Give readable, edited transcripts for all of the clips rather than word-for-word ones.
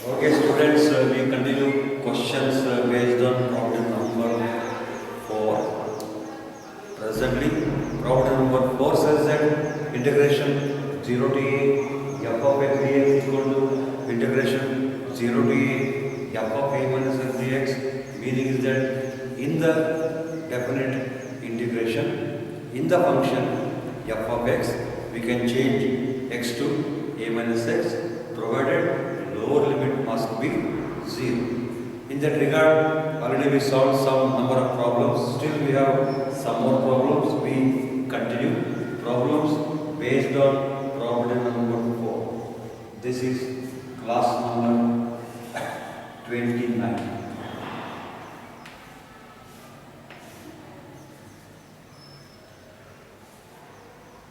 Okay, students, we continue questions based on problem number 4. Presently, problem number 4 says that integration 0 to a f of x dx equal to integration 0 to a f of a minus x dx. Meaning is that in the definite integration, in the function f of x, we can change x to a minus x provided lower limit must be 0. In that regard, already we solved some number of problems. Still we have some more problems. We continue problems based on problem number 4. This is class number 29.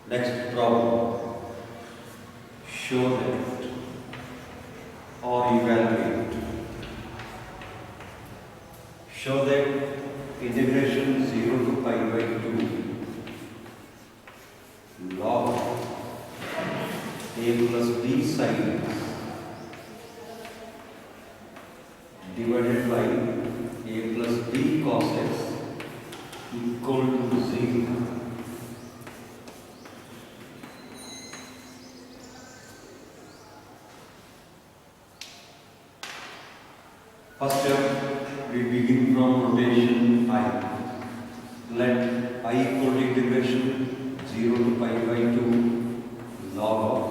Next problem. Show that or evaluate. Show that integration 0 to pi by 2 log a plus b sin x divided by a plus b cos x equal to 0. First step, we begin from notation I. Let I equal to integration 0 to pi by 2 log of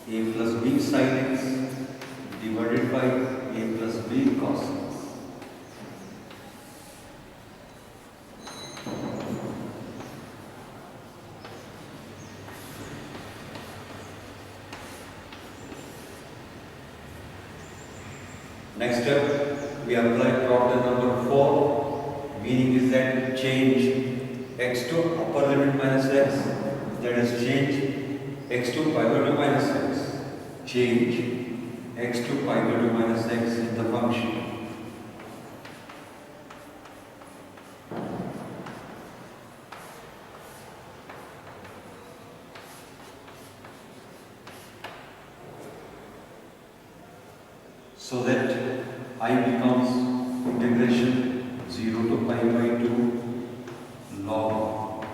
a plus b sin x divided by a plus b cos x. Next step, we apply problem number 4, meaning is that change x to upper limit minus x, that is change x to pi by 2 minus x, change x to pi by 2 minus x in the function. So that I becomes integration 0 to pi by 2 log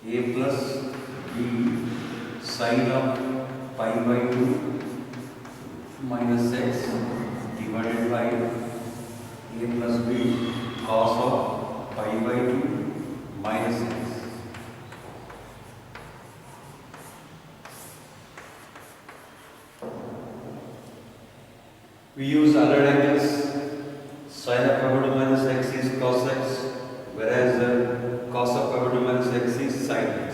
a plus b sin of pi by 2 minus x divided by a plus b cos of pi by 2 minus x. We use other angles. Sin of pi by 2 minus x is cos x, whereas cos of pi by 2 minus x is sin x.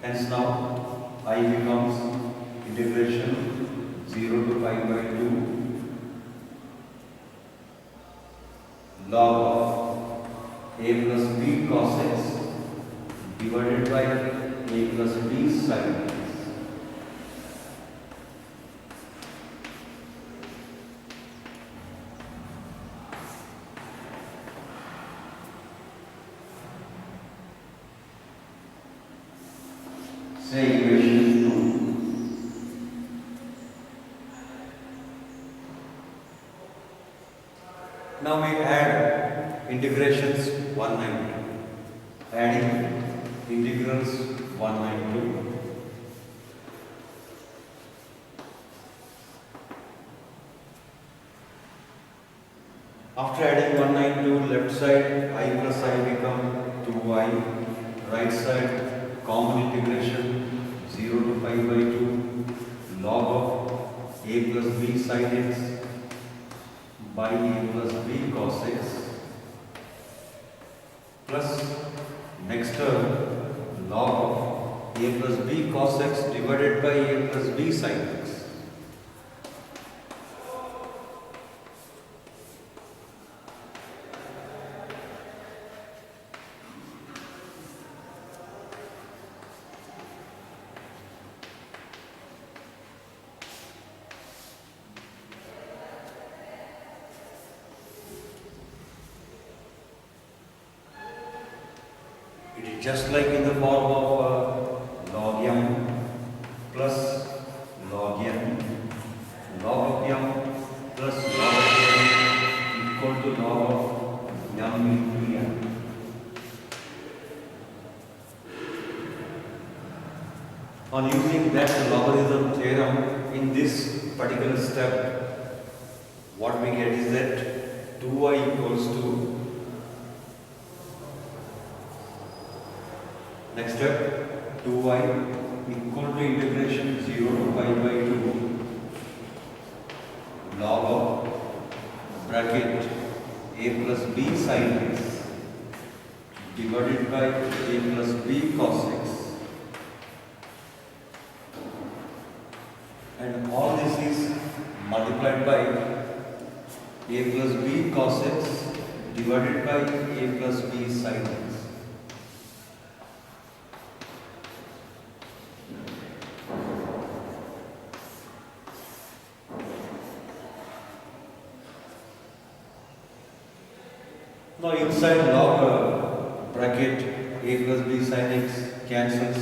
Hence now I becomes integration 0 to pi by 2 log of a plus b cos x divided by a plus b sin x. Say equation 2. Now we add integrations 1 and 2. Adding integrals 1 and 2. After adding 1 and 2, left side I plus I become 2i, right side common integration 0 to pi by 2 log of a plus b sin x by a plus b cos x plus next term log of a plus b cos x divided by a plus b sin x. It is just like in the form of log m plus log n log On using that logarithm theorem in this particular step, what we get is that 2y equals to, next step, 2y equal to integration 0 to pi by 2 log of bracket a plus b sin x divided by a plus b cos x, and all this is multiplied by a plus b cos x divided by a plus b sin x. Now inside log bracket a plus b sin x cancels,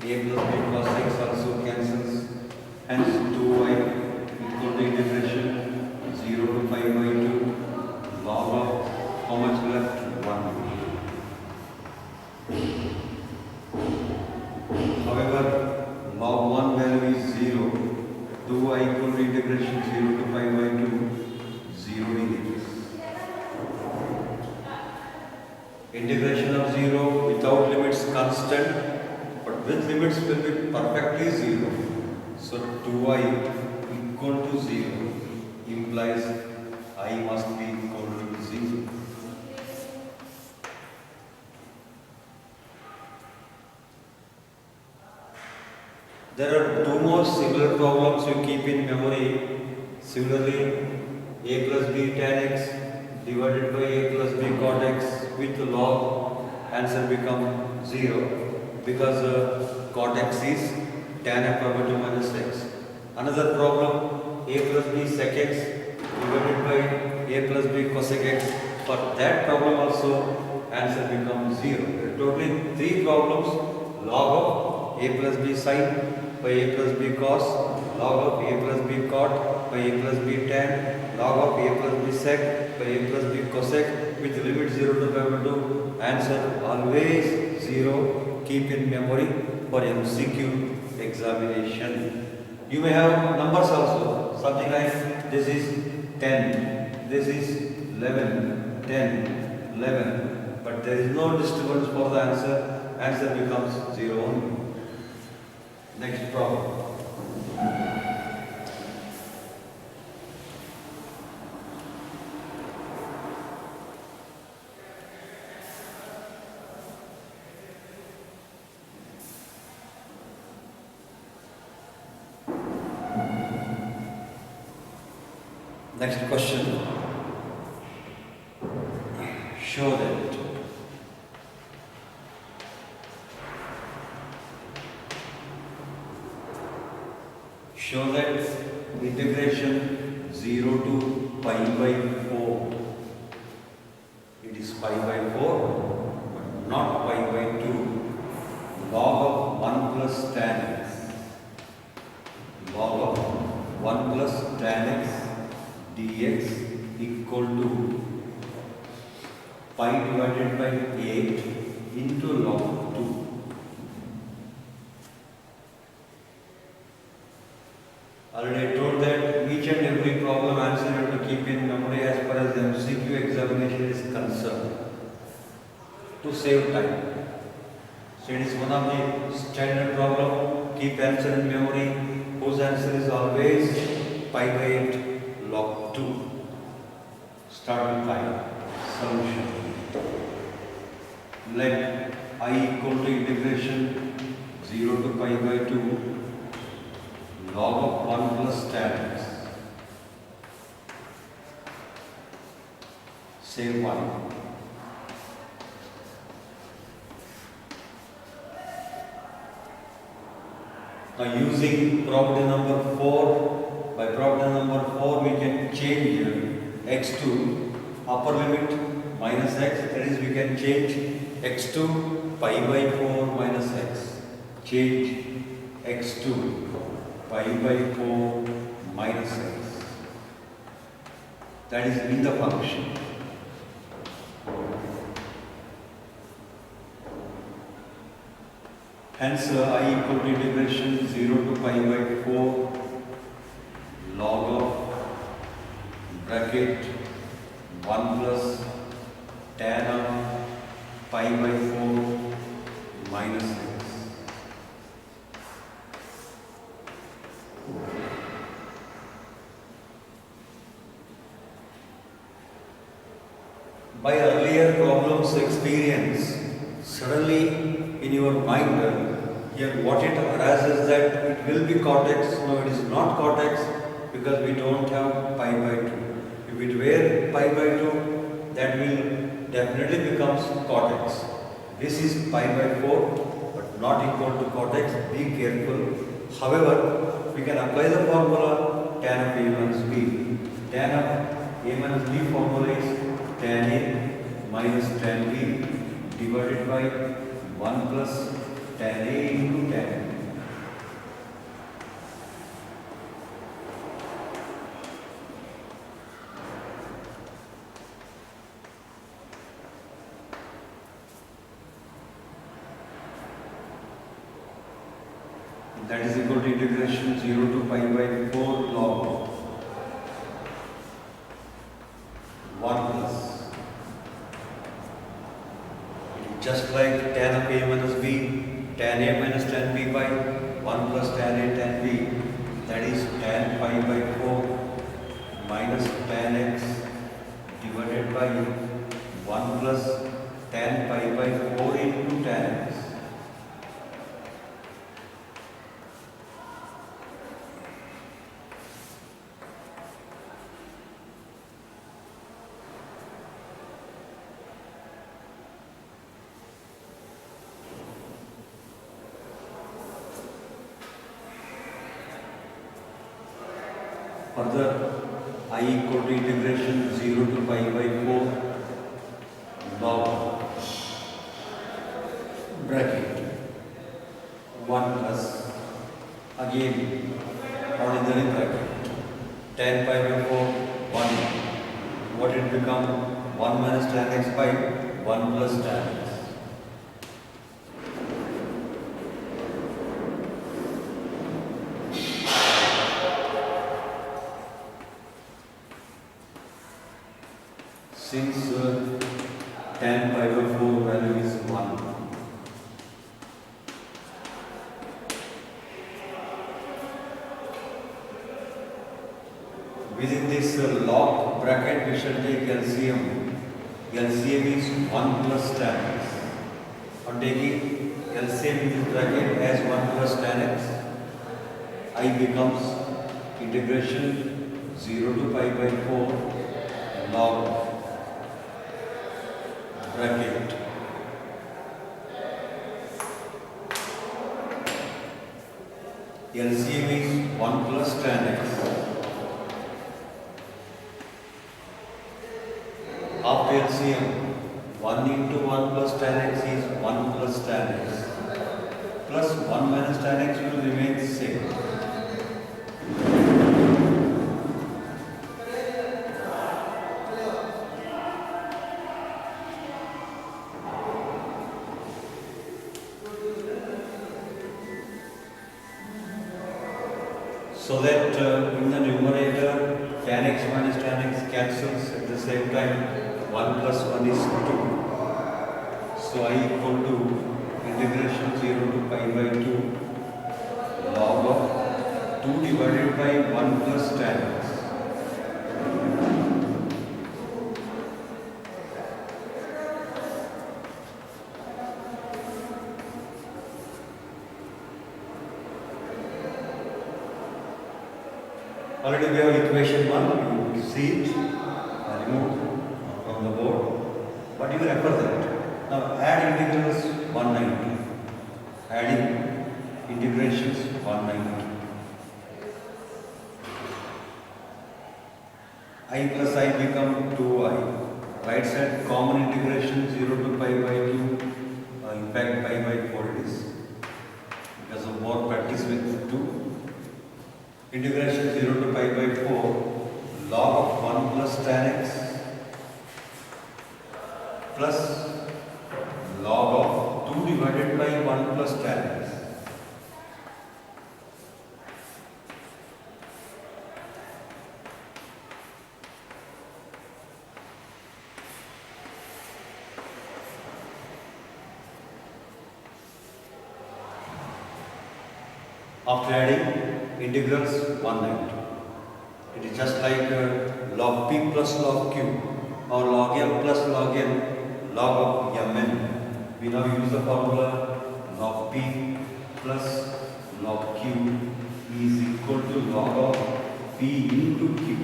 a plus b cos x also cancels, hence 2y equal to integration 0 to pi by 2 log of how much left? 1. However, log 1 value is 0, 2y equal to integration 0 to pi by 2, 0 degrees. Integration of 0 without limits constant, but with limits will be perfectly 0. So 2y equal to 0 implies I must be equal to 0. There are two more similar problems you keep in memory. Similarly, a plus b tan x divided by a plus b cot x with log, answer become 0 because cot x is tan f over 2 minus x. Another problem, a plus b sec x divided by a plus b cosec x. For that problem also answer becomes 0. There are totally 3 problems: log of a plus b sin by a plus b cos, log of a plus b cot by a plus b tan, log of a plus b sec by a plus b cosec with limit 0 to pi by 2. Answer always 0. Keep in memory for MCQ examination. You may have numbers also, something like this is 10, this is 11, 10, 11, but there is no disturbance for the answer. Answer becomes 0 only. Next problem. Next question. Show that integration 0 to pi by 4. It is pi by 4, but not pi by 2. Log of 1 plus tan x. Log of 1 plus tan x dx equal to pi divided by 8 into log 2. Already I told that each and every problem answer you have to keep in memory as far as the MCQ examination is concerned to save time. So it is one of the standard problem. Keep answer in memory, whose answer is always pi by 8 log 2. Start with pi. Solution. Let I equal to integration 0 to pi by 2 log of 1 plus tan x. Save 1. Now using property number 4, by property number 4 we can change x to upper limit minus x, that is we can change x to pi by 4 minus x. Change x to pi by 4 minus x. That is in the function. Hence I equal to integration 0 to pi by 4 log of bracket 1 plus tan of pi by 4 minus 6. By earlier problems experience, suddenly in your mind, here what it arises that it will be cortex. No, it is not cortex because we don't have pi by 2. If it were pi by 2, that will definitely becomes cortex. This is pi by 4 but not equal to cortex. Be careful. However, we can apply the formula tan of A minus B. Tan of A minus B formula is tan A minus tan B divided by 1 plus tan A into tan B. That is equal to integration 0 to pi by 4 log 1 plus, just like tan of A minus B, tan A minus tan B by 1 plus tan A tan B, that is tan pi by 4 minus tan x divided by 1 plus tan pi by 4 into tan x. Further, I equal to integration 0 to pi by 4 log bracket 1 plus, again ordinary bracket, tan pi by 4 1. What it become? 1 minus tan x by 1 plus tan x. Since tan pi by 4 value is 1, within this log bracket we shall take LCM. LCM is 1 plus tan x. On taking LCM in this bracket as 1 plus tan x, I becomes integration 0 to pi by 4 log bracket LCM is 1 plus tan x. After LCM, 1 into 1 plus tan x is 1 plus tan x. Plus 1 minus tan x will remain same. So that in the numerator tan x minus tan x cancels, at the same time 1 plus 1 is 2. So I equal to integration 0 to pi by 2 log of 2 divided by 1 plus tan x. Already we have equation 1, you see it, I remove from the board, but you refer that. Now add integrals 190, adding integrations 190. I plus I become 2i, right side common integration 0 to pi by 2, in fact pi by 4 it is, because of more practice with 2. Integration 0 to pi by 4 log of 1 plus tan x plus log of 2 divided by 1 plus tan x. after adding integrals 190. It is just like log p plus log q or log m plus log n log of mn. We now use the formula log p plus log q is equal to log of p into q.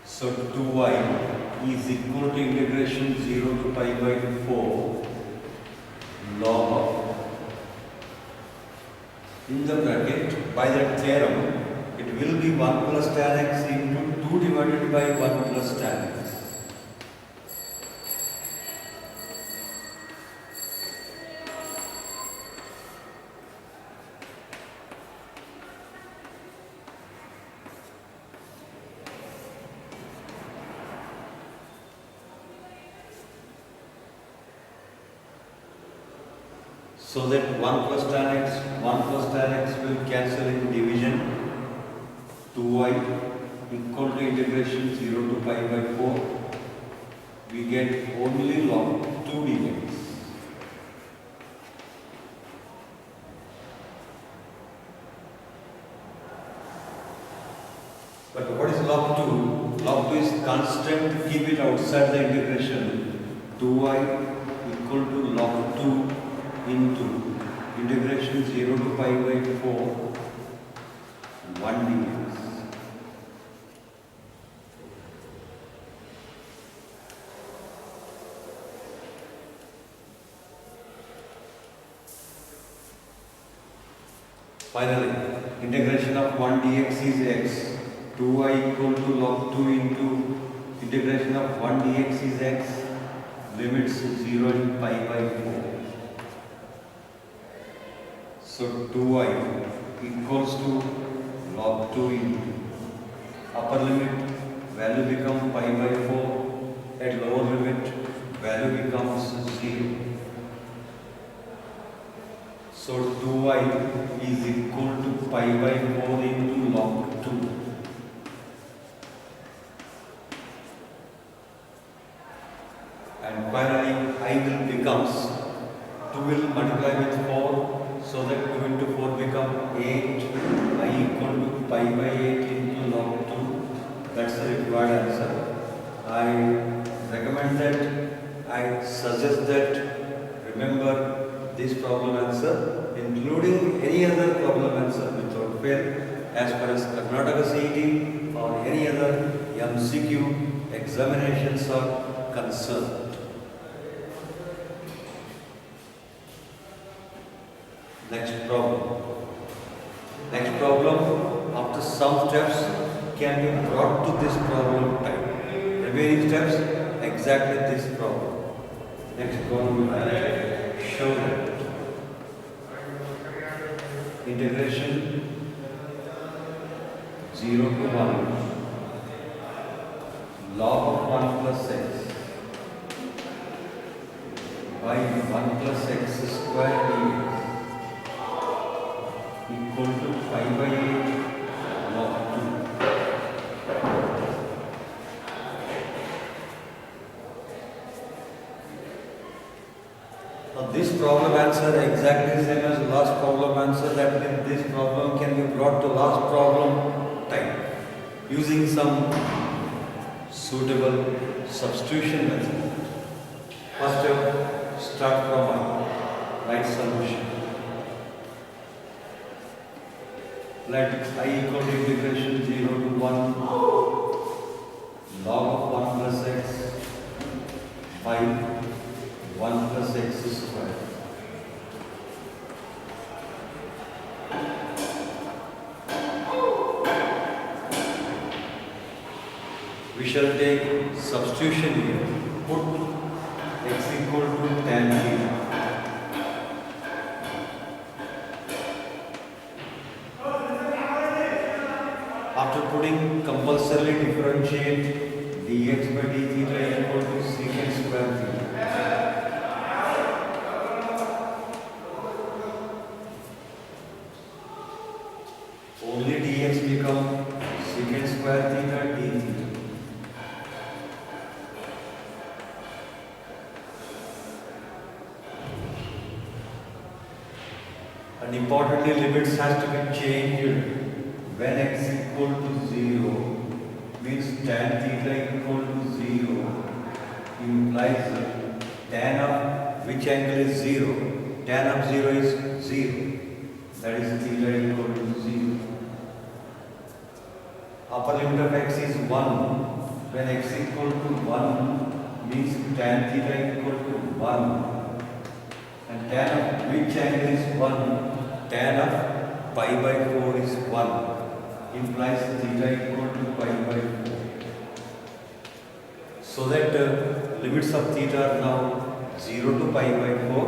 So 2y is equal to integration 0 to pi by 4 log of, in the bracket, by that theorem, it will be 1 plus tan x into 2 divided by 1 plus tan x. So that 1 plus tan x will cancel in division. 2y equal to integration 0 to pi by 4. We get only log 2 dx. But what is log 2? Log 2 is constant, keep it outside the integration. 2y equal to log 2 into integration 0 to pi by 4 1 dx. Finally, integration of 1 dx is x. 2y equal to log 2 into integration of 1 dx is x. Limits 0 to pi by 4. So 2y equals to log 2 into upper limit value becomes pi by 4, at lower limit value becomes 0. So 2y is equal to pi by 4 into log 2. And finally I will becomes 2 will multiply with 4. So that 2 into 4 become 8, I equal to pi by 8 into log 2. That's the required answer. I recommend that, I suggest that, remember this problem answer, including any other problem answer without fail, as far as Karnataka CET or any other MCQ examinations are concerned. Next problem, after some steps can be brought to this problem type. Remaining steps, exactly this problem. Next problem will show that integration 0 to 1 log of 1 plus x by 1 plus x square dx equal to pi by 8 log 2. Now this problem answer exactly same as last problem answer. That means this problem can be brought to last problem type using some suitable substitution method. First step, start from I, write solution. Let I equal to integration 0 to 1 log of 1 plus x by 1 plus x square. We shall take substitution here. Put x equal to tan theta. After putting, compulsorily differentiate dx by d theta equal to secant square theta. only dx become secant square theta d theta. And importantly, limits has to be changed when x equal to 0, means tan theta equal to 0 implies tan of which angle is 0? Tan of 0 is 0. That is theta equal to 0. Upper limit of x is 1. When x equal to 1 means tan theta equal to 1. And tan of which angle is 1? Tan of pi by 4 is 1. Implies theta equal to pi by 4. So that limits of theta are now 0 to pi by 4,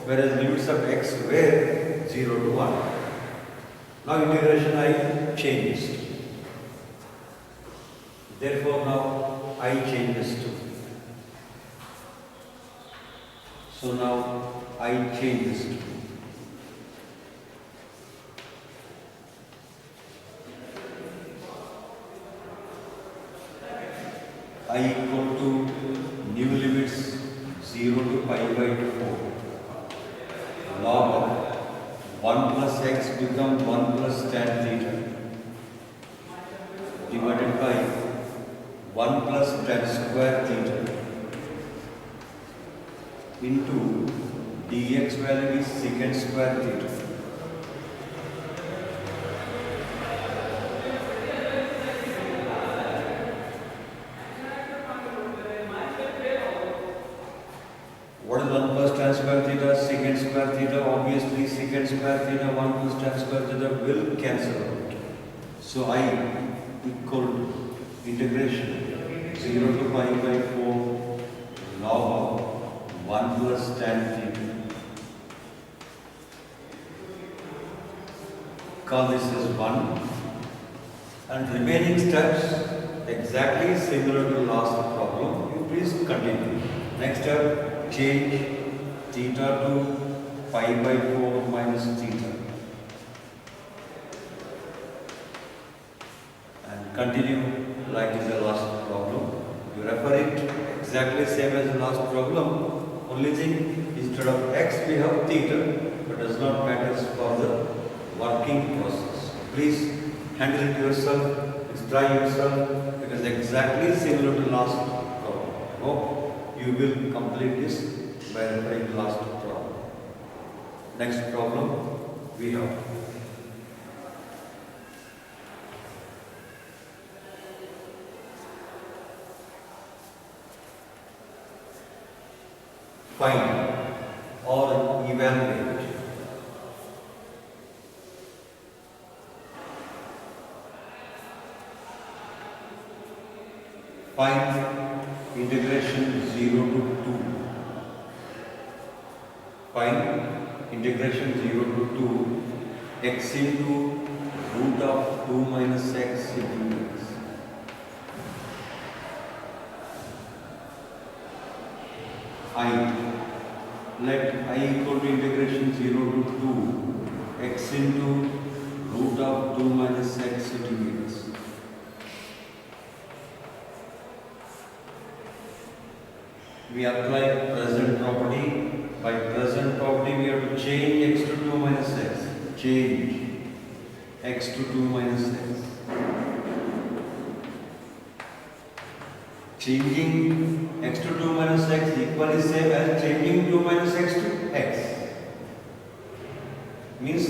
whereas limits of x were 0 to 1. Now integration I changes. Therefore now I changes to. So now I changes to. I equal to new limits 0 to pi by 4. Log of 1 plus x become 1 plus tan theta divided by 1 plus tan square theta into dx value is secant square theta. What is 1 plus tan square theta? Secant square theta. Obviously, secant square theta 1 plus tan square theta will cancel out. So I equal to integration 0 to pi by 4 log of 1 plus tan theta. Call this as 1. And remaining steps exactly similar to last problem. You please continue. Next step. Change theta to pi by 4 minus theta and continue like is the last problem. You refer it exactly same as the last problem. Only thing, instead of x we have theta, but does not matter for the working process. Please handle it yourself, try yourself, because exactly similar to last problem. Hope you will complete this by referring to last problem. Next problem we have. Find or evaluate. Find integration 0 to 2. Find integration 0 to 2 x into root of 2 minus x into x. Let I equal to integration 0 to 2 x into root of 2 minus x into x. We apply present property. By present property, we have to change x to 2 minus x. Change x to 2 minus x. Changing x to 2 minus x equally same as changing 2 minus x to x. Means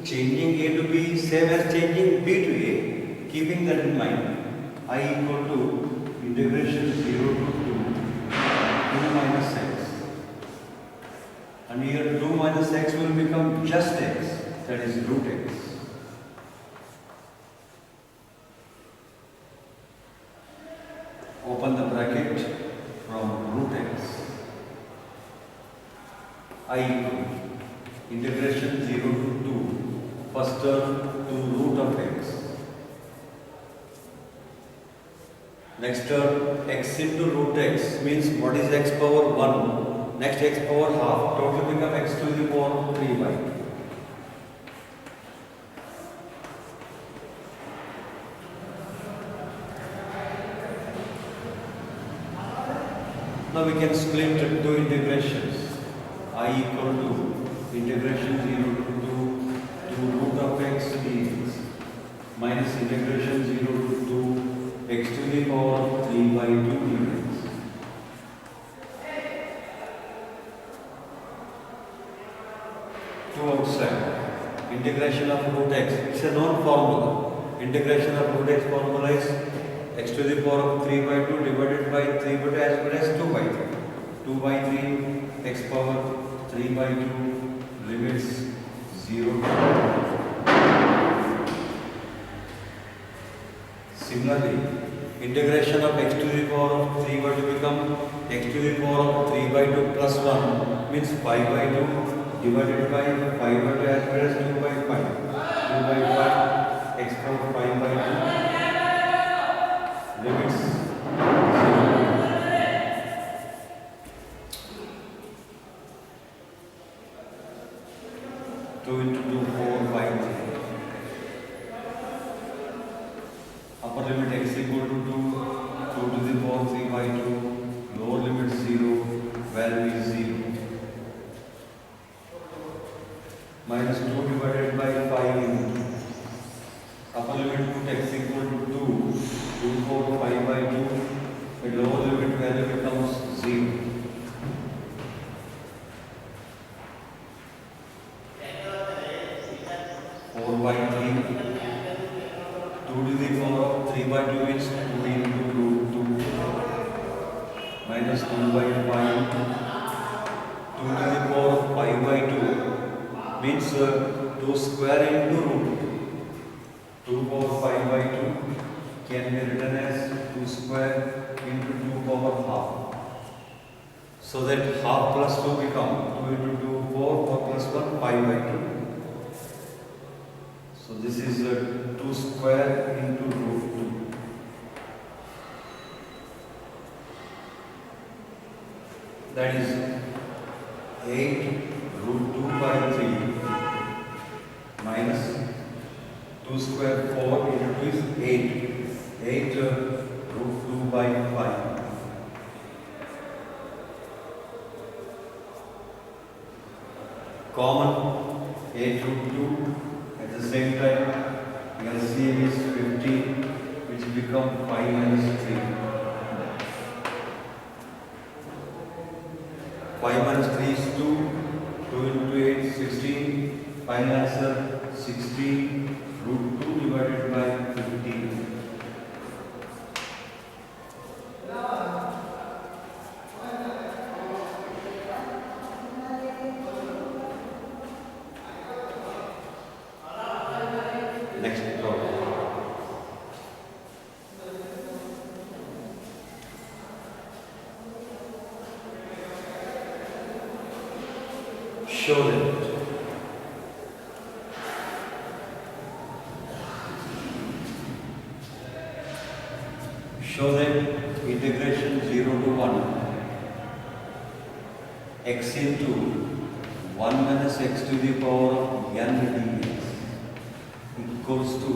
changing a to b same as changing b to a. Keeping that in mind, I equal to integration 0 to 2 minus x. And here 2 minus x will become just x, that is root x. Open the bracket from root x. I equal integration 0 to 2, first term to root of x. Next term x into root x means what is x power 1? Next x power half, total become x to the power 3y. Now we can split two integrations. I equal to integration 0 to root of x dx minus integration 0 to x to the power 3 by 2 dx. To outside, integration of root x, it's a known formula. Integration of root x formula is x to the power of 3 by 2 divided by 3 by 2 as well as 2 by 3. 2 by 3 x power 3 by 2 limits 0 to 1. Similarly, integration of x to the power of 3 by 2 become x to the power of 3 by 2 plus 1 means 5 by 2 divided by 5 by 2 as well as 2 by 5. 2 by 5 x power 5 by 2 limits 0 to 1. 2 into 2, 4 by 3. Upper limit x equal to 2, 2 to the power 3 by 2, lower limit 0, value is 0. Minus 2 divided by 5 into upper limit put x equal to 2, 2, 4, 5 by 2, the lower limit value becomes 0. By 3, 2 to the power of 3 by 2 is 2 into root 2 minus 2 by 5. 2 to the power of 5 by 2 means 2 square into root 2. 2 power 5 by 2 can be written as 2 square into 2 power half. So that half plus 2 become 2 into 2, 4, 4 plus 1, 5 by 2. So this is 2 square into root 2. That is 8 root 2 by 3 minus 2 square 4 into 2 is 8. 8 root 2 by 5. Common 8 root 2. At the same time, LCM is 15, which become 5 minus 3. 5 minus 3 is 2. 2 into 8 is 16. Final answer 16 root 2 divided by 15. Show that integration 0 to 1 x into 1 minus x to the power of n dx equals to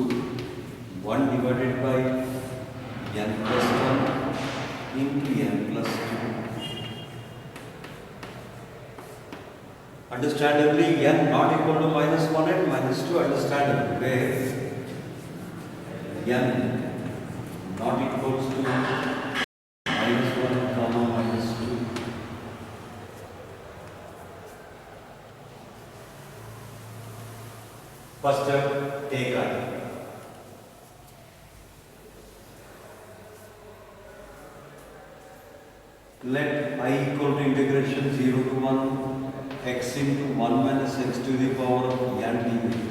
1 divided by n plus 1 into n plus 2. Understandably, n not equal to minus 1 and minus 2, understandable, where n not equals to minus 1 comma minus 2. First step, take I. Let I equal to integration 0 to 1 x into 1 minus x to the power of n dx.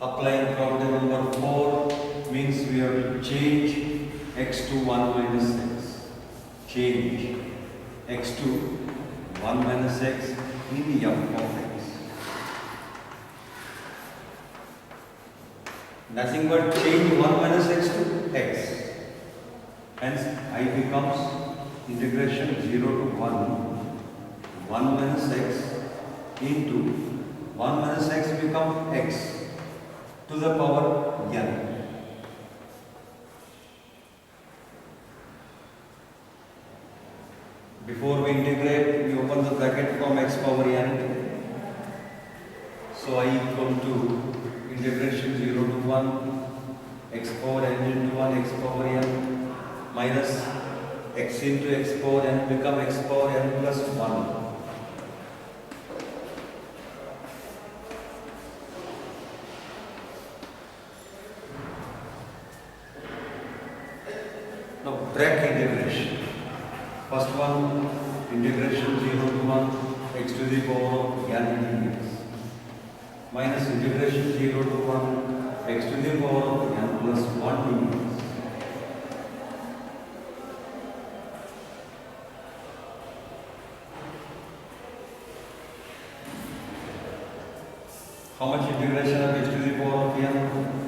Applying problem number 4 means we have to change x to 1 minus x. Change x to 1 minus x in f of x. Nothing but change 1 minus x to x. Hence, I becomes integration 0 to 1, 1 minus x into 1 minus x become x to the power n. Before we integrate, we open the bracket from x power n. So I equal to integration 0 to 1 x power n into 1 x power n minus x into x power n become x power n plus 1. Now break integration. First one, integration 0 to 1 x to the power of n dx minus integration 0 to 1 x to the power of n plus 1 dx. How much integration of x to the power of n?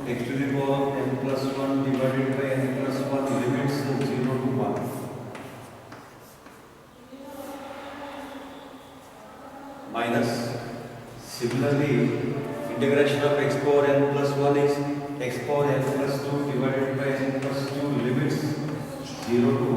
X to the power of n plus 1 divided by n plus 1 limits 0 to 1. Minus, similarly, integration of x power n plus 1 is x power n plus 2 divided by n plus 2 limits 0 to 1.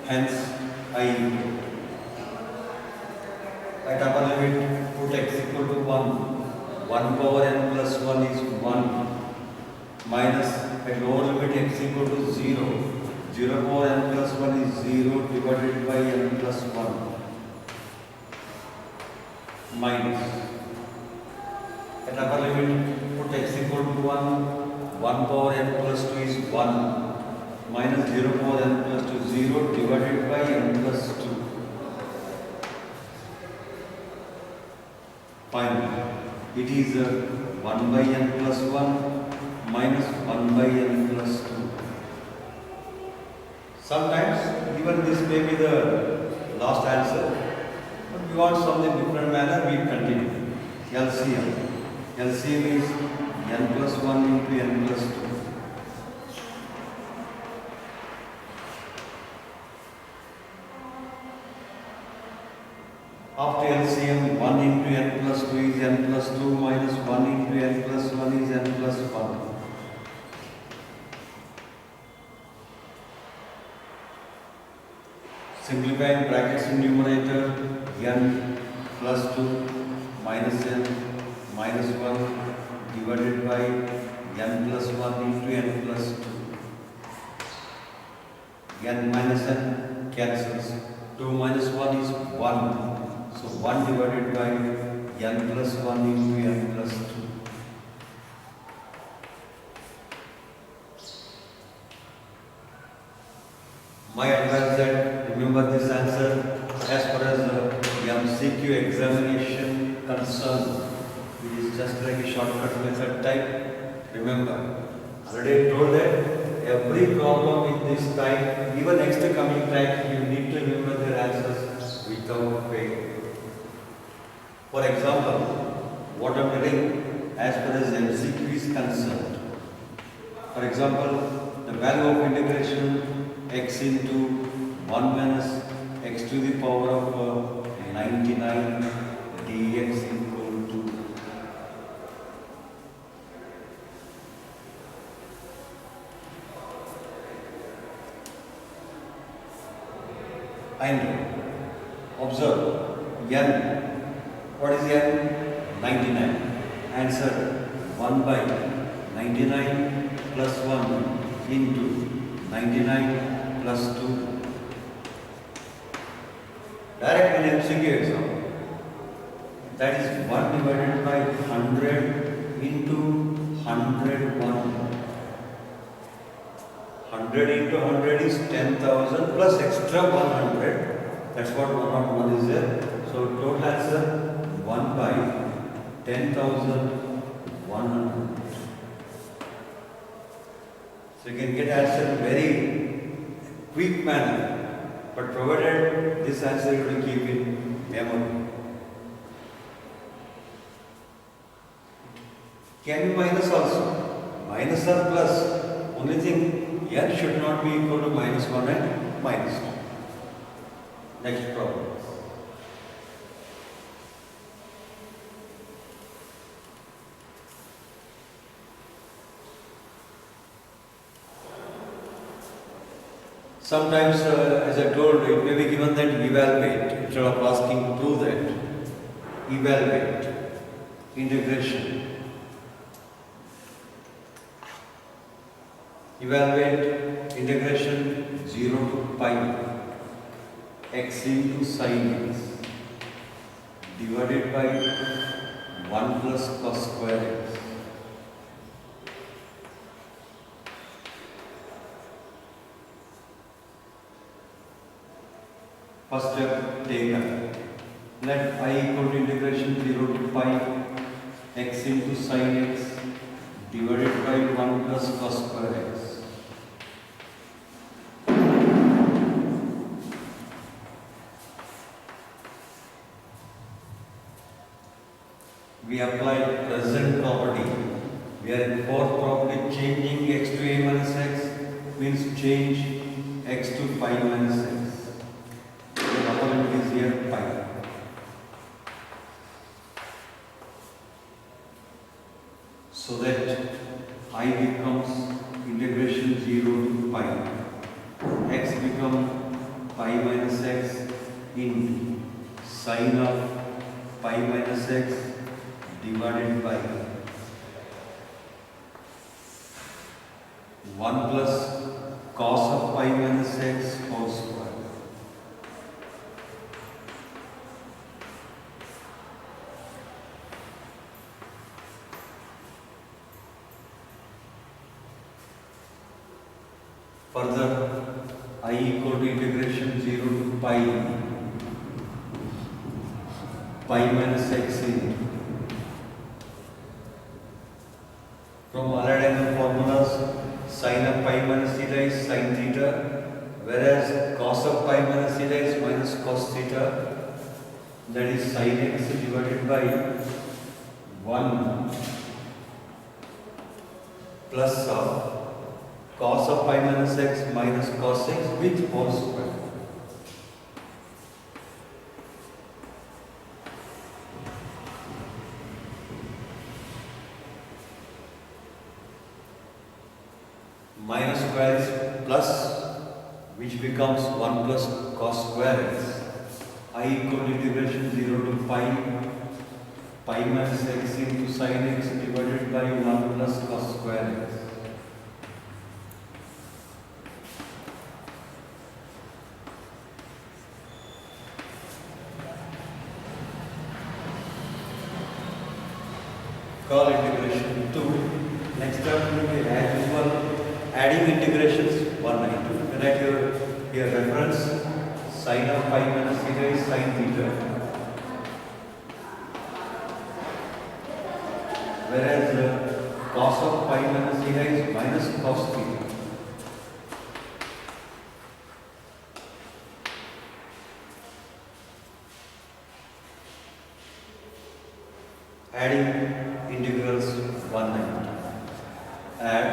Hence, at upper limit put x equal to 1. 1 power n plus 1 is 1 minus at lower limit x equal to 0. 0 power n plus 1 is 0 divided by n plus 1 minus at upper limit put x equal to 1. 1 power n plus 2 is 1 minus 0 power n plus 2 0 divided by n plus 2. Finally, it is 1 by n plus 1 minus 1 by n plus 2. Sometimes even this may be the last answer, but we want something different manner, we continue. LCM. LCM is n plus 1 into n plus 2. After LCM, 1 into n plus 2 is n plus 2 minus 1 into n plus 1 is n plus 1. Simplifying brackets in numerator, n plus 2 minus n minus 1 divided by n plus 1 into n plus 2. N minus n cancels. 2 minus 1 is 1. So 1 divided by n plus 1 into n plus 2. My advice that remember this answer as far as the MCQ examination concerned. It is just like a shortcut method type. Remember, already told that every problem in this type, even next coming type, you need to remember their answers without fail. For example, what I am telling as far as MCQ is concerned. For example, the value of integration x into 1 minus x to the power of 99 dx equal to and observe n. What is n? 99. Answer 1 by 99 plus 1 into 99 plus 2. Direct in MCQ exam. That is 1 divided by 100 into 101. 100 into 100 is 10,000 plus extra 100. That's what 101 is there. So total answer 1 by 10,100. So you can get answer very quick manner, but provided this answer you will keep in memory. Can be minus also. Minus or plus. Only thing n should not be equal to -1 and -2. Next problem. Sometimes, as I told you, it may be given that evaluate. Instead of asking prove that, evaluate integration. Evaluate integration 0 to pi x into sin x divided by 1 plus cos square x. First step taken. Let I equal to integration 0 to pi x into sin x divided by 1 plus cos square x. We apply present property. We are in fourth property, changing x to a minus x means change x to pi minus x. The number limit is here pi. So that I becomes integration 0 to pi. X become pi minus x into sine of pi minus x divided by 1 plus cos of pi minus x whole square. Further, I equal to integration 0 to pi minus x into. From allied angle formulas, sin of pi minus theta is sin theta, whereas cos of pi minus theta is minus cos theta, that is sin x divided by 1 plus of cos of pi minus x minus cos x with whole square. Minus square is plus, which becomes 1 plus cos square x. I equal to integration 0 to pi minus x into sin x divided by 1 plus cos square x. Call integration 2. Next term will be as usual, adding integrations 192. When I here reference, sin of pi minus theta is sin theta, whereas cos of pi minus theta is minus cos theta. Adding integrals 190. Add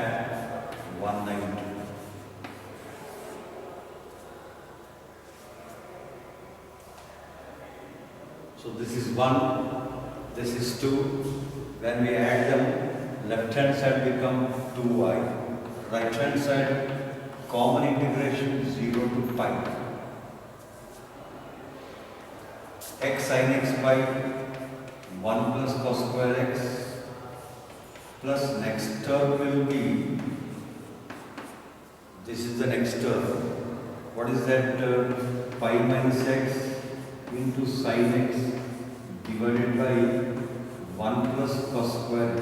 190. So this is 1, this is 2. When we add them, left hand side become 2y. Right hand side, common integration 0 to pi. X sin x by 1 plus cos square x plus next term will be, this is the next term. What is that? Pi minus x into sin x divided by 1 plus cos square x.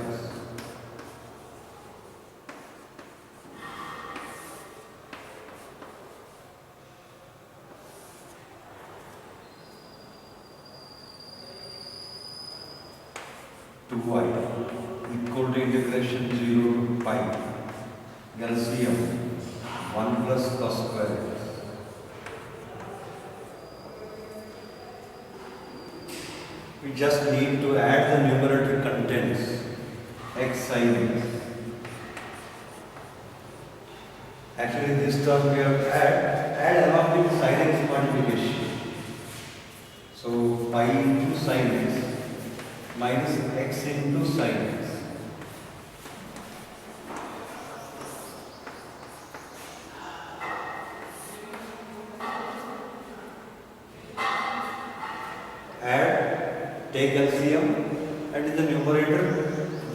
To y equal to integration 0 to pi LCM 1 plus cos square x. We just need to add the numerator contents x sin x. Actually this term we have to add along with sin x multiplication. So pi into sin x minus x into sin x. Add, take LCM, and in the numerator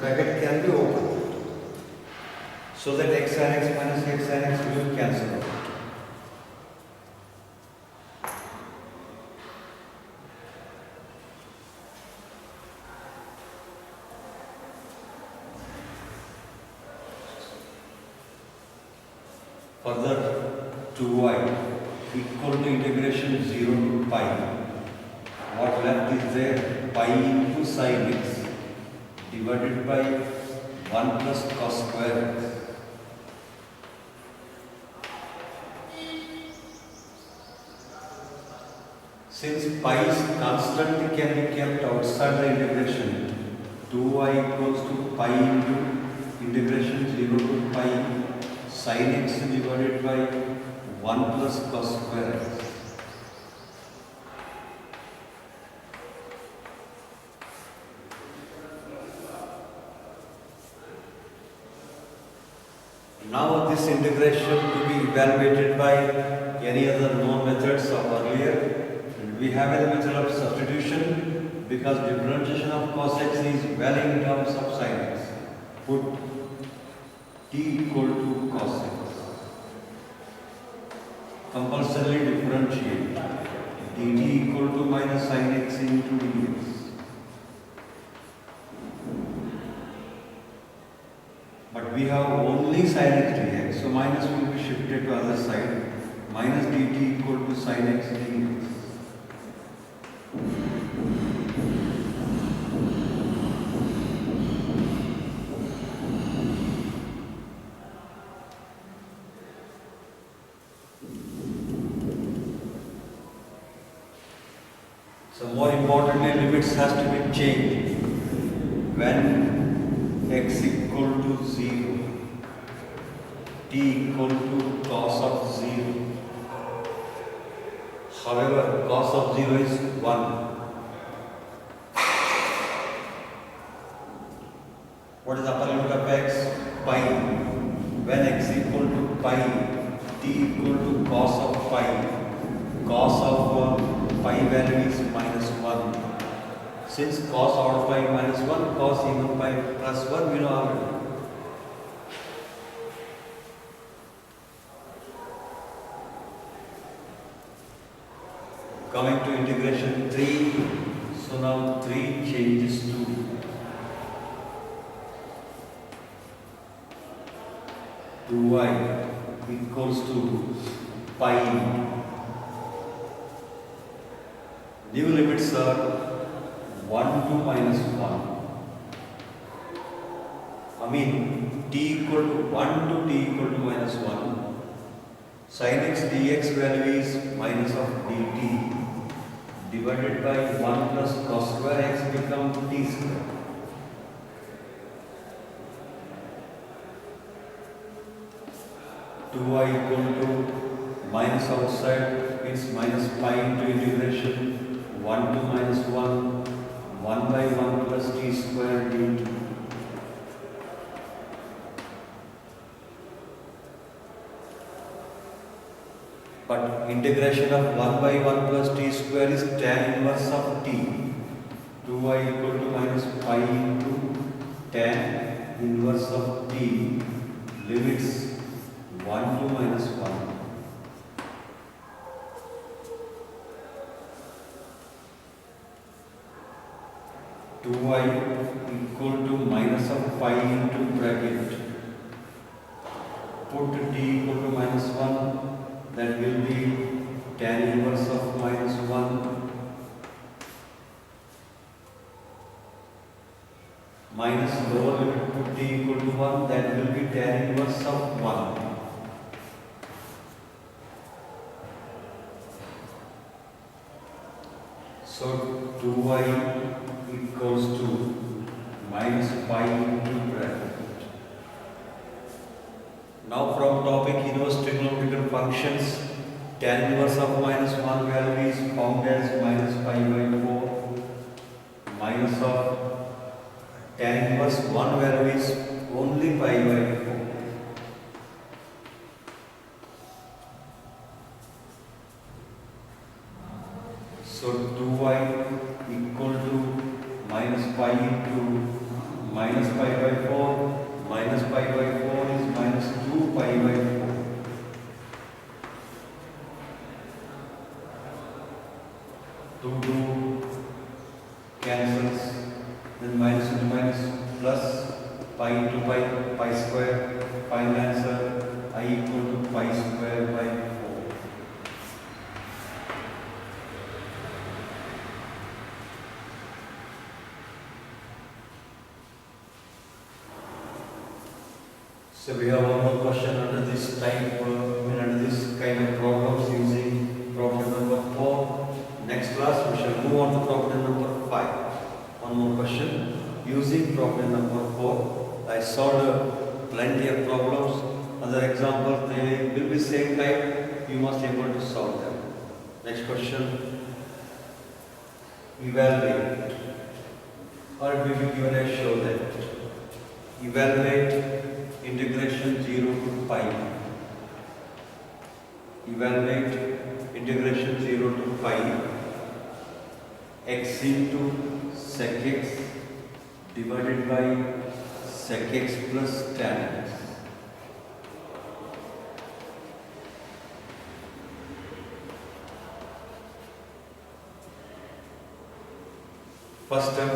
bracket can be opened so that x sin x minus x sin x will cancel out. Further, 2y equal to integration 0 to pi. What left is there? Pi into sin x divided by 1 plus cos square x. Since pi is constant, can be kept outside the integration. 2y equals to pi into integration 0 to pi sin x divided by 1 plus cos square x. Now this integration to be evaluated by any other known methods of earlier. And we have a method of substitution because differentiation of cos x is well in terms of sin x. Put t equal to cos x. Compulsorily differentiate dt equal to minus sin x into dx. But we have only sin x dx, so minus will be shifted to other side. Minus dt equal to sin x dx. So more importantly, limits has to be changed when x equal to 0, t equal to cos of 0. However, cos of 0 is 1. What is the upper limit of x? Pi. When x equal to pi, t equal to cos of pi. Cos of pi value is minus 1. Since cos out of pi minus 1, cos even pi plus 1, we know already. Coming to integration 3, so now 3 changes to 2y equals to pi. New limits are 1 to minus 1. I mean t equal to 1 to t equal to minus 1. Sin x dx value is minus of dt divided by 1 plus cos square x become t square. Two y equal to minus outside means minus pi into integration 1 to minus 1, 1 by 1 plus t square dt. But integration of 1 by 1 plus t square is tan inverse of t. 2y equal to minus pi into tan inverse of t. Limits 1 to minus 1. Two y equal to minus of pi into bracket. Put t equal to minus 1. That will be tan inverse of minus 1 minus lower limit put t equal to 1, that will be tan inverse of 1. So 2y equals to minus pi into bracket. Now from topic inverse trigonometrical functions, tan inverse of minus 1 value is found as minus pi by 4. Minus of tan inverse 1 value is only pi by 4. So 2y equal to minus pi into minus pi by 4. Minus pi by 4 is minus 2 pi by 4. 2 cancels, then minus into minus plus pi into pi, pi square, final answer I equal to pi square by 4. So we have one more question under this type, under this kind of problems using problem number 4. Next class we shall move on to problem number 5. One more question using problem number 4. I solved plenty of problems. Other examples, they will be same type. You must be able to solve them. Next question. Evaluate. Or it will be given as show that. Evaluate integration 0 to pi. Evaluate integration 0 to pi x into sec x divided by sec x plus tan x. First step,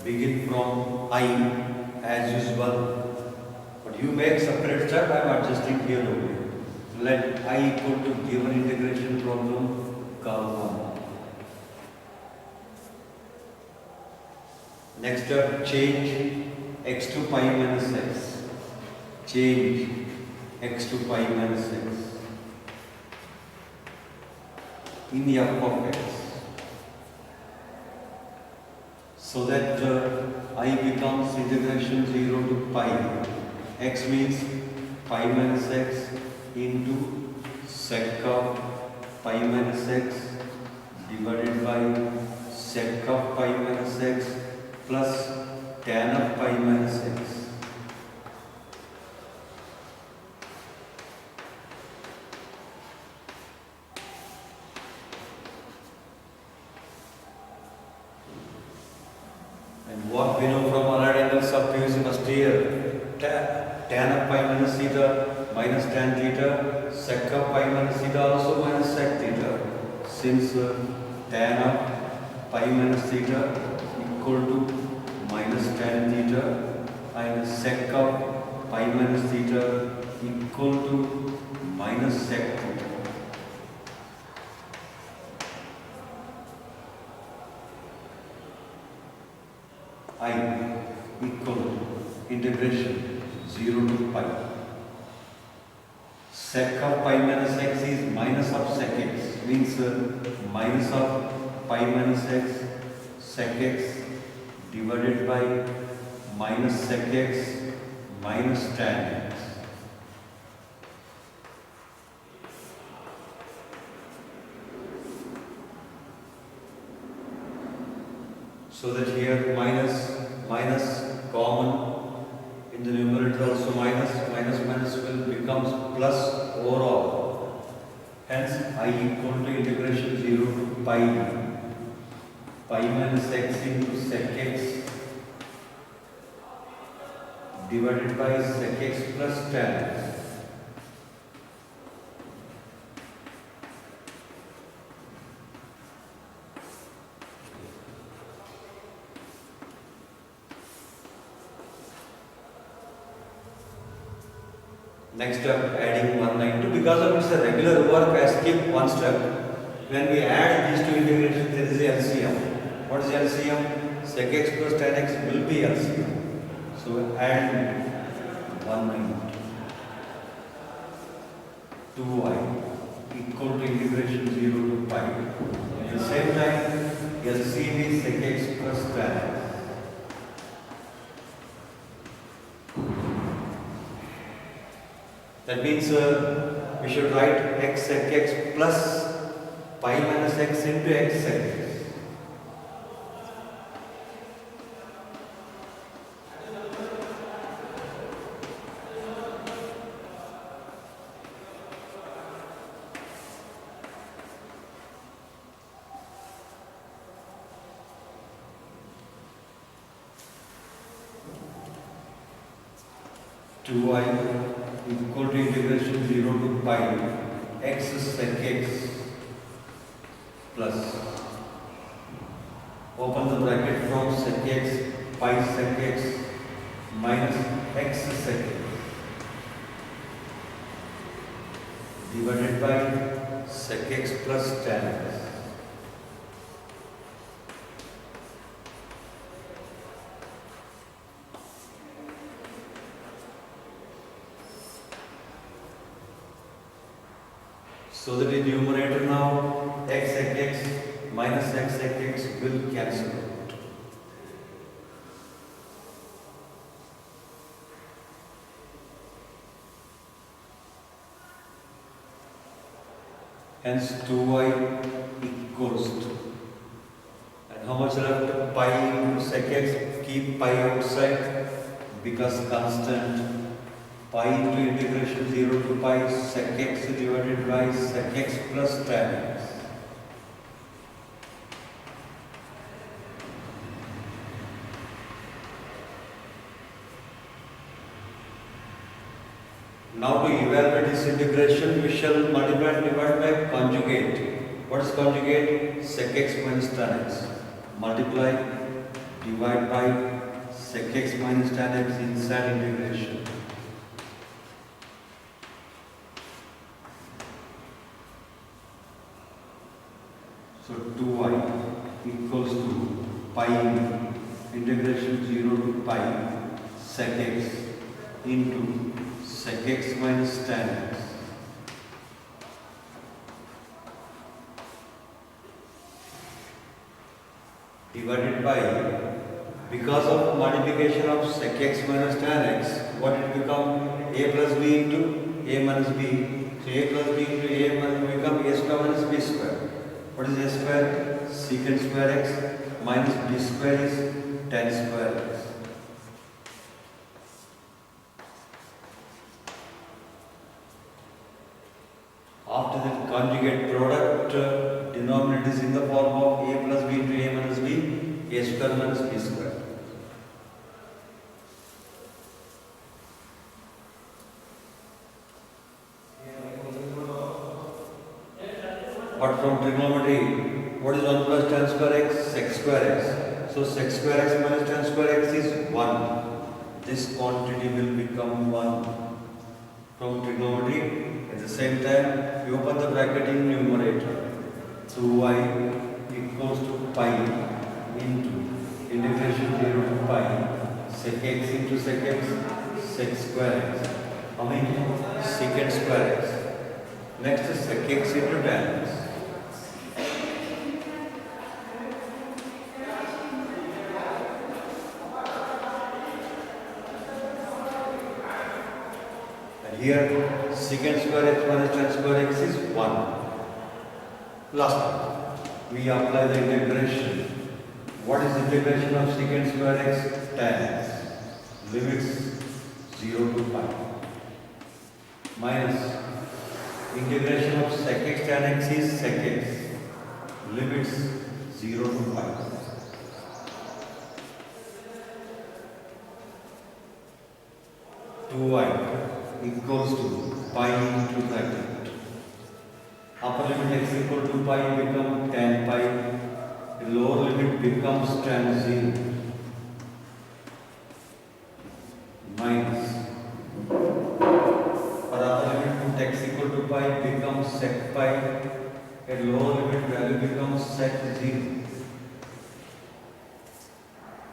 begin from I as usual. But you make separate step, I am adjusting here only. Let I equal to given integration problem gamma. Next step, change x to pi minus x. Change x to pi minus x in f of x. So that I becomes integration 0 to pi. X means pi minus x into sec of pi minus x divided by sec of pi minus x plus tan of pi minus x. And what we know from our angles of PVC must here, tan of pi minus theta minus tan theta, sec of pi minus theta also minus sec theta. Since tan of pi minus theta equal to minus tan theta and sec of pi minus theta equal to minus sec theta. I equal to integration 0 to pi. Sec of pi minus x is minus of sec x, means minus of pi minus x sec x divided by minus sec x minus tan x. So that here minus common in the numerator also minus will becomes plus overall. Hence I equal to integration 0 to pi minus x into sec x divided by sec x plus tan x. Next step, adding 192. Because of it's a regular work, I skip one step. When we add these two integrations, there is a LCM. What is LCM? Sec x plus tan x will be LCM. So add 192. 2y equal to integration 0 to pi. At the same time, LCM is sec x plus tan x. That means we should write x sec x plus pi minus x into x sec x. To y equal to integration 0 to pi x sec x plus open the bracket from sec x pi sec x minus x sec x divided by sec x plus tan x. So that in numerator now x sec x minus x sec x will cancel out. Hence 2y equals to, and how much left? Pi into sec x, keep pi outside because constant. Pi into integration 0 to pi sec x divided by sec x plus tan x. Now to evaluate this integration, we shall multiply and divide by conjugate. What is conjugate? Sec x minus tan x. Multiply, divide by sec x minus tan x inside integration. So 2y equals to pi integration 0 to pi sec x into sec x minus tan x divided by, because of multiplication of sec x minus tan x, what it become? A plus b into a minus b. So a plus b into a minus become a square minus b square. What is a square? Secant square x minus b square is tan square x. After the conjugate product, denominator is in the form of a plus b into a minus b, a square minus b square. But from trigonometry, what is 1 plus tan square x? Sec square x. So sec square x minus tan square x is 1. This quantity will become 1 from trigonometry. At the same time, we open the bracket in numerator. 2y equals to pi into integration 0 to pi sec x into sec x sec square x. How many? Secant square x. Next is sec x into tan x. Here, secant square x minus tan square x is 1. Last one, we apply the integration. What is integration of secant square x? Tan x. Limits 0 to pi. Minus integration of sec x tan x is sec x. Limits 0 to pi. Two y equals to pi into bracket. Upper limit x equal to pi become tan pi. The lower limit becomes tan 0. Minus. For upper limit x equal to pi becomes sec pi. At lower limit value becomes sec 0.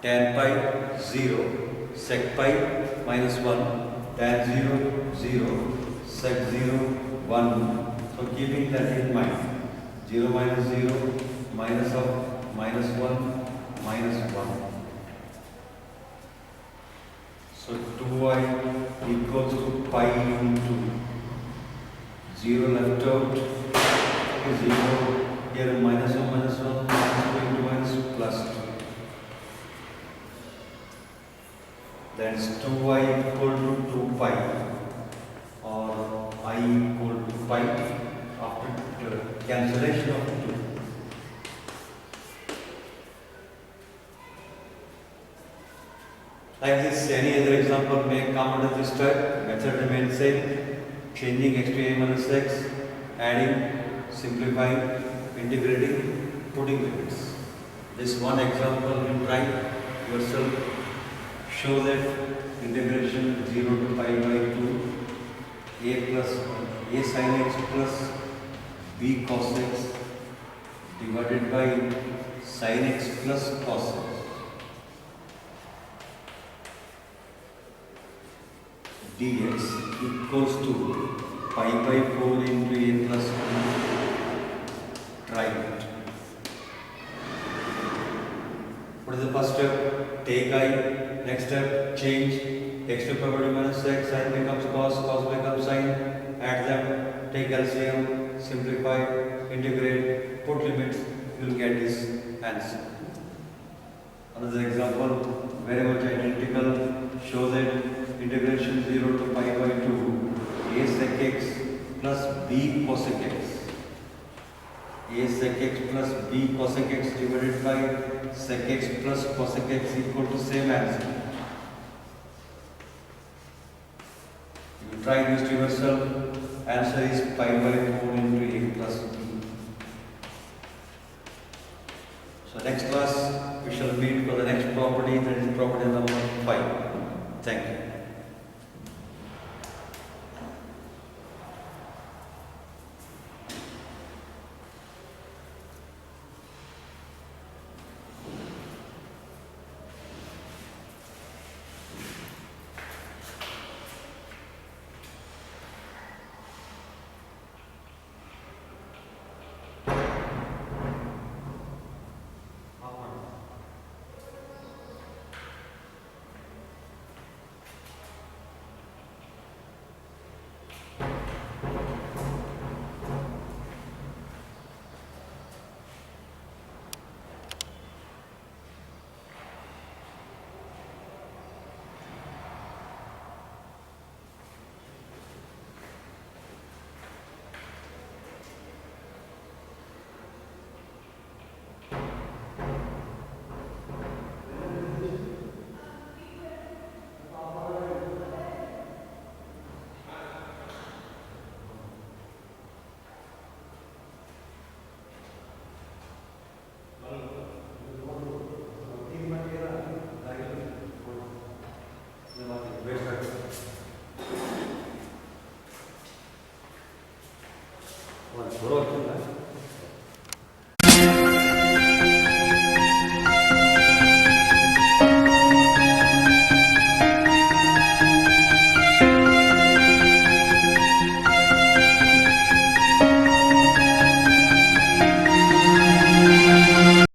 Tan pi 0. Sec pi minus 1. Tan 0, 0, sec 0, 1. So keeping that in mind, 0 minus 0, minus of minus 1, minus 1. So 2y equals to pi into 0 left out. Okay, 0. Here minus 1, minus 1, minus 2 into minus plus 2. Then 2i equal to 2 pi or I equal to pi after cancellation of 2. Like this, any other example may come under this type. Method remains same. Changing x to a minus x, adding, simplifying, integrating, putting limits. This one example you try yourself. Show that integration 0 to pi by 2 a plus a sin x plus b cos x divided by sin x plus cos x. Dx equals to pi by 4 into a plus b. Try it. What is the first step? Take I. Next step, change x to power minus x, sin becomes cos, cos becomes sin, add them, take LCM, simplify, integrate, put limits, you will get this answer. Another example, very much identical, show that integration 0 to pi by 2, a sec x plus b cosec x. A sec x plus b cosec x divided by sec x plus cosec x equal to same answer. You try this to yourself, answer is pi by 4 into a plus b. So next class we shall meet for the next property, that is property number 5. Thank you.